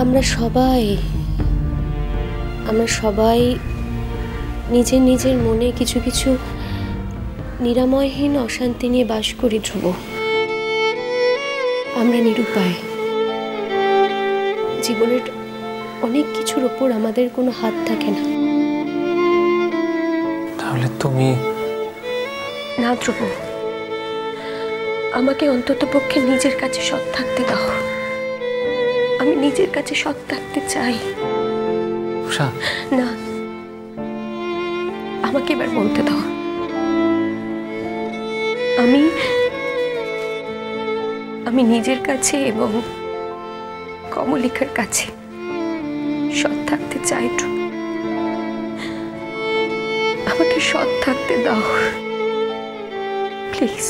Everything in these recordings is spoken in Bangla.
আমরা সবাই নিজের নিজের মনে কিছু কিছু নিরাময়হীন অশান্তি নিয়ে বাস করি ধ্রুব। আমরা নিরুপায়। জীবনের অনেক কিছুর ওপর আমাদের কোনো হাত থাকে না। তাহলে তুমি না ধ্রুব, আমাকে অন্তত পক্ষে নিজের কাছে সৎ থাকতে দাও। আমি নিজের কাছে সৎ থাকতে চাই। না, আমাকে এবার বলতে দাও। আমি নিজের কাছে এবং কমলিকার কাছে সৎ থাকতে চাই। আমাকে সৎ থাকতে দাও প্লিজ।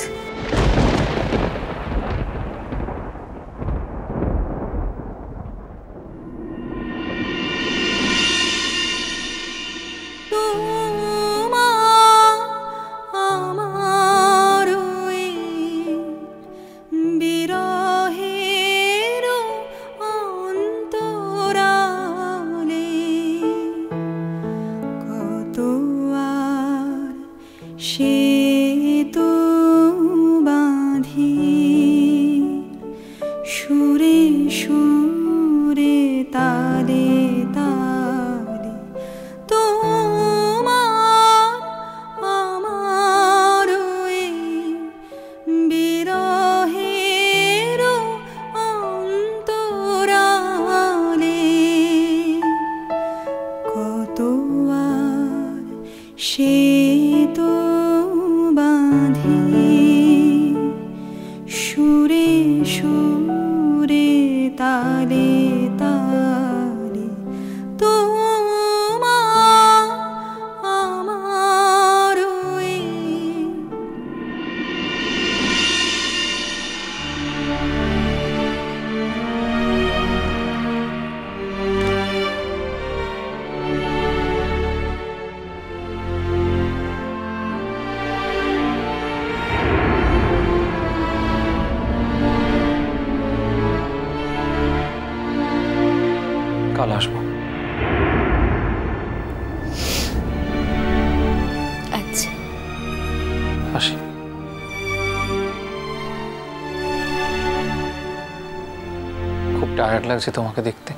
কাল আসবো। আচ্ছা, আসি। খুব টায়ার্ড লাগছে তোমাকে দেখতে।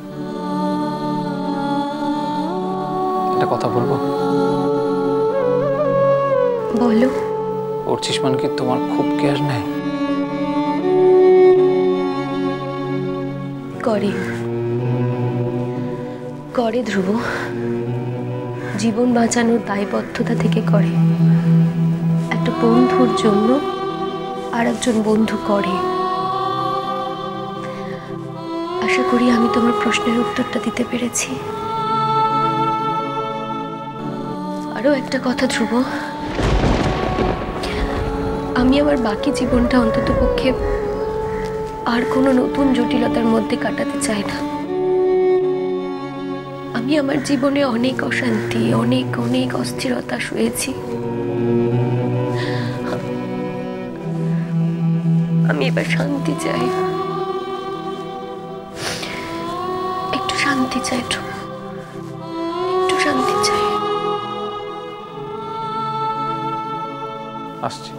একটা কথা বলবো? বলো। অর্চিষ্মান কি তোমার খুব কেয়ার নেয়? করে ধ্রুব, জীবন বাঁচানোর দায়বদ্ধতা থেকে করে। একটা বন্ধুর জন্য আর একজন বন্ধু করে। আশা করি আমি তোমার প্রশ্নের উত্তরটা দিতে পেরেছি। আরো একটা কথা ধ্রুব, আমি আমার বাকি জীবনটা অন্তত পক্ষে আর কোনো নতুন জটিলতার মধ্যে কাটাতে চাই না। আমি আমার জীবনে অনেক অশান্তি, অনেক অনেক অস্থিরতা সয়েছি। আমি এবার শান্তি চাই, একটু শান্তি চাই, একটু শান্তি চাই। আসছি।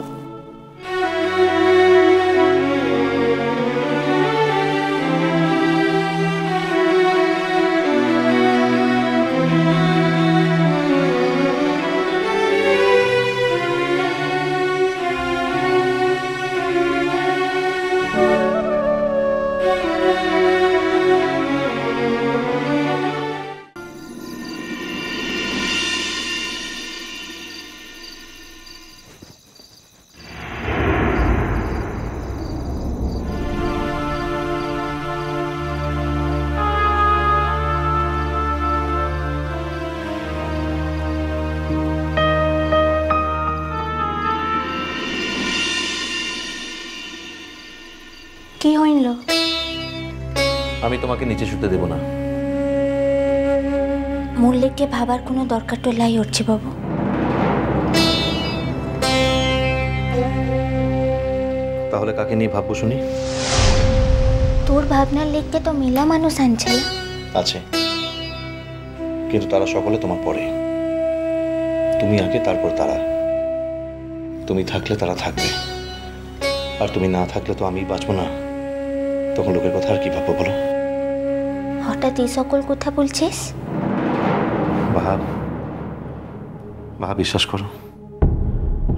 কি হইল? আমি তোমাকে নিচে শুতে দেব না। মল্লিককে ভাবার কোনো দরকার তো লাই উঠছে বাবু। তাহলে কাকে নিয়ে ভাববো শুনি? তোর ভাবনার লেখকে তো মিলা মানুষ আনছে। আছে, কিন্তু তারা সকলে তোমার পরে। তুমি আগে, তারপর তারা। তুমি থাকলে তারা থাকবে, আর তুমি না থাকলে তো আমি বাঁচবো না। তখন লোকের কথা আর কি ভাববো বলো? হঠাৎ এই সকল কথা বলছিস? বাহা, বিশ্বাস করো,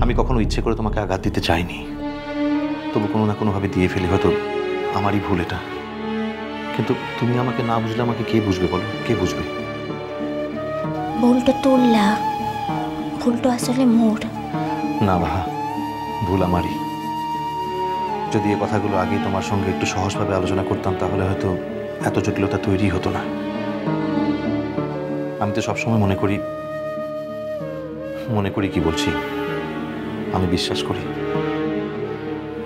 আমি কখনো ইচ্ছে করে তোমাকে আঘাত দিতে চাইনি। তবু কোনো না কোনোভাবে দিয়ে ফেলি, হয়তো আমারই ভুল এটা। কিন্তু তুমি আমাকে না বুঝলে আমাকে কে বুঝবে বলো? কে বুঝবে? ভুলটা তোর না, ভুলটা আসলে মোর। না বাহা, ভুল আমারই। যদি এই কথাগুলো আগে তোমার সঙ্গে একটু সহজভাবে আলোচনা করতাম, তাহলে হয়তো এত জটিলতা তৈরি হতো না। আমি তো সবসময় মনে করি কি বলছি, আমি বিশ্বাস করি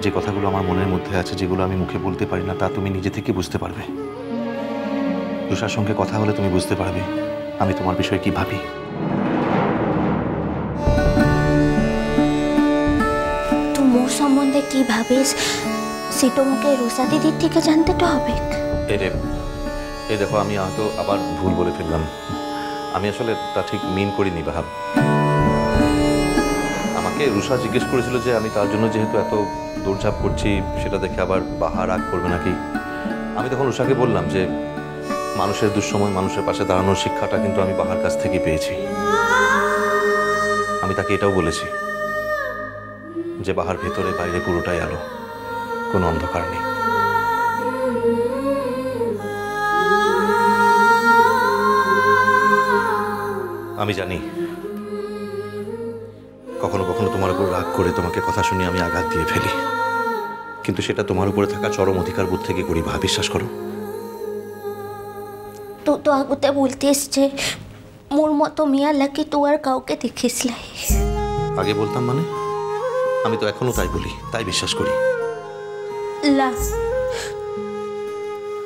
যে কথাগুলো আমার মনের মধ্যে আছে, যেগুলো আমি মুখে বলতে পারি না, তা তুমি নিজে থেকে বুঝতে পারবে। রুষার সঙ্গে কথা হলে তুমি বুঝতে পারবে আমি তোমার বিষয়ে কি ভাবি। তুই মোর সম্বন্ধে কি ভাবিস সেটা মুখে রুষা দিদির থেকে জানতে তো হবে। এই দেখো, আমি হয়তো আবার ভুল বলে ফেললাম। আমি আসলে তা ঠিক মিন করিনি ভাব। আমাকে রুষা জিজ্ঞেস করেছিল যে আমি তার জন্য যেহেতু এত দৌড়ঝাঁপ করছি, সেটা দেখে আবার বাহা রাগ করবে নাকি। আমি তখন রুষাকে বললাম যে মানুষের দুঃসময় মানুষের পাশে দাঁড়ানোর শিক্ষাটা কিন্তু আমি বাহার কাছ থেকে পেয়েছি। আমি তাকে এটাও বলেছি যে বাহার ভেতরে বাইরে পুরোটাই আলো, কোনো অন্ধকার নেই। আমি জানি কখনো কখনো তোমার উপর রাগ করে তোমাকে কথা শুনিয়ে আমি আঘাত দিয়ে ফেলি, কিন্তু সেটা তোমার উপরে থাকা চরম অধিকার বোধ থেকে করি বা বিশ্বাস করো। তুই তো আগুতে বলতিস যে মোর মতো মিয়া লাকি তুই আর কাউকে দেখিস লাই। আগে বলতাম মানে? আমি তো এখনো তাই বলি, তাই বিশ্বাস করি।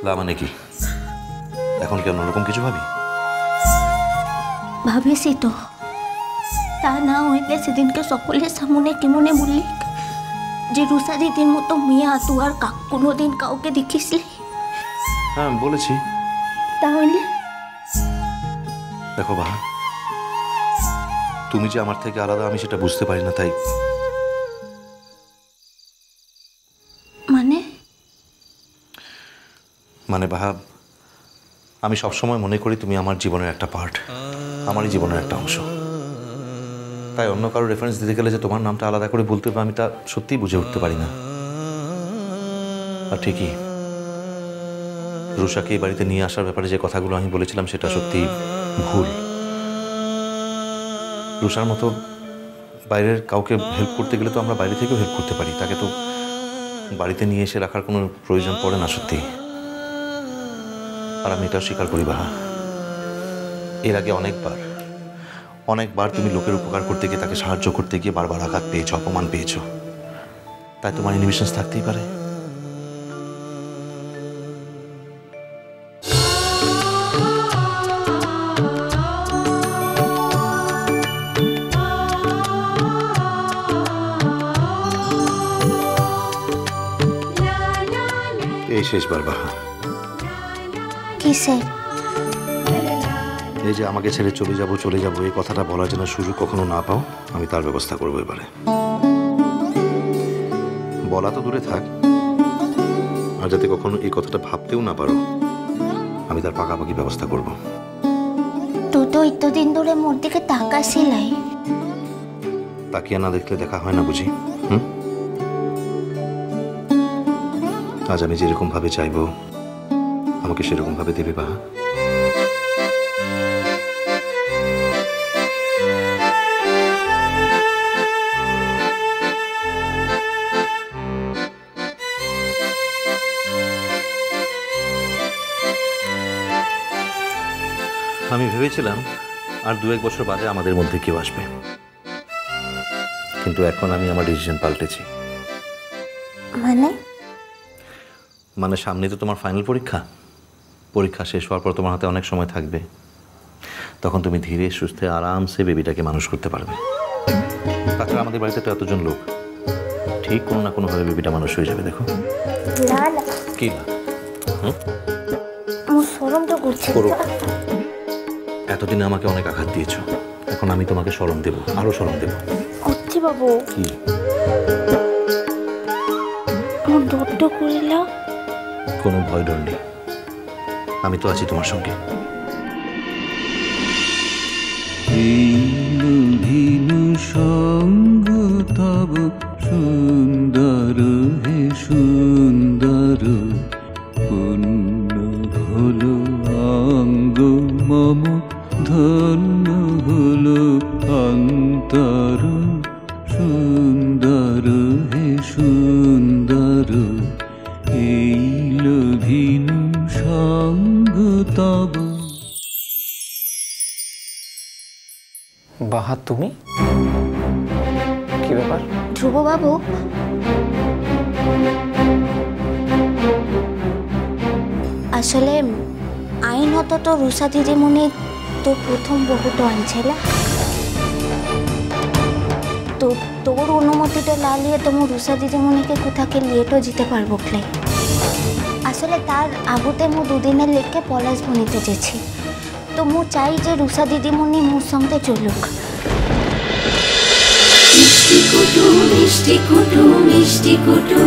লা মানে কি? এখন কি অন্যরকম কিছু ভাবি? ভাবিসি তো, তা না হইলে সেদিনকে সকলের সামনে কেমনে বললি যে রুষা দিদির মতো মিয়া তুই আর কোনোদিন কাউকে দেখিস লাই? হ্যাঁ বলেছি। তাহলে দেখো বাহা, তুমি যে আমার থেকে আলাদা আমি সেটা বুঝতে পারি না, তাই। মানে বাহা, আমি সবসময় মনে করি তুমি আমার জীবনের একটা পার্ট, আমারই জীবনের একটা অংশ। তাই অন্য কারো রেফারেন্স দিতে গেলে যে তোমার নামটা আলাদা করে বলতে হবে, আমি তা সত্যিই বুঝে উঠতে পারি না। আর ঠিকই, রুষাকে এই বাড়িতে নিয়ে আসার ব্যাপারে যে কথাগুলো আমি বলেছিলাম সেটা সত্যিই ভুল। রুষার মতো বাইরের কাউকে হেল্প করতে গেলে তো আমরা বাইরে থেকেও হেল্প করতে পারি, তাকে তো বাড়িতে নিয়ে এসে রাখার কোনো প্রয়োজন পড়ে না সত্যি। আর আমি এটাও স্বীকার করি বাহা, এর আগে অনেকবার তুমি লোকের উপকার করতে গিয়ে, তাকে সাহায্য করতে গিয়ে বারবার আঘাত পেয়েছো, অপমান পেয়েছো। তাই তোমার ইনহিবিশনস থাকতেই পারে। এই শেষবার বাহা, কিসের? এই যে আমাকে ছেড়ে চলে যাব এই কথাটা বলার জন্য সুযোগ কখনো না পাও, আমি তার ব্যবস্থা করবো এবারে। বলা তো দূরে থাক, আর যাতে কখনো এই কথাটা ভাবতেও না পারো, আমি তার পাকাপাকি ব্যবস্থা করব। তুই তো এতদিন ধরে মোর দিকে তাকাসিলাই। তাকিয়ে না দেখলে দেখা হয় না বুঝি? আজ আমি যেরকম ভাবে চাইবো আমাকে সেরকম ভাবে দেবে বাহা। আমি ভেবেছিলাম আর 2-1 বছর বাদে আমাদের মধ্যে কেউ আসবে, কিন্তু এখন আমি আমার ডিসিশন পাল্টেছি। মানে সামনে তো তোমার ফাইনাল পরীক্ষা শেষ হওয়ার পর তোমার হাতে অনেক সময় থাকবে, তখন তুমি ধীরে সুস্থে আরামসে বেবিটাকে মানুষ করতে পারবে। তাছাড়া আমাদের বাড়িতে তো এতজন লোক, ঠিক কোনো না কোনোভাবে বেবিটা মানুষ হয়ে যাবে। দেখো না কি না, শরম তো করছে। করো। এতদিন আমাকে অনেক আঘাত দিয়েছো, এখন আমি তোমাকে শরম দেব, আরো শরম দেব। করছি বাবু, কি? আমার দরদ করিলা। কোনো ভয় ডর নেই, আমি তো আছি তোমার সঙ্গে। ভিনু সঙ্গ তব সুন্দর হে সুন্দর, পুণ্য হলো অঙ্গ মম, ধন্য হলো অন্তর, সুন্দর হে সুন্দর, এইল ভিনু সঙ্গ তব। বাহা তুমি কি ব্যাপার? ধ্রুববাবু, আসলে আইনত তো রুষা দিদিমণি তো প্রথম বহুটো আনছিল, তো তোর অনুমতিটা লালিয়ে তো মু রুষা দিদিমণিকে কোথাকে লিয়েটো যেতে পারবো ক্লে। আসলে তার আগতে মু দুদিনের লেখকে পলাশ বনিতে যেছি, তো মু চাই যে রুষা দিদিমণি মোর সঙ্গে চলুক। মিষ্টি কুটু মিষ্টি কুটু মিষ্টি কুটু।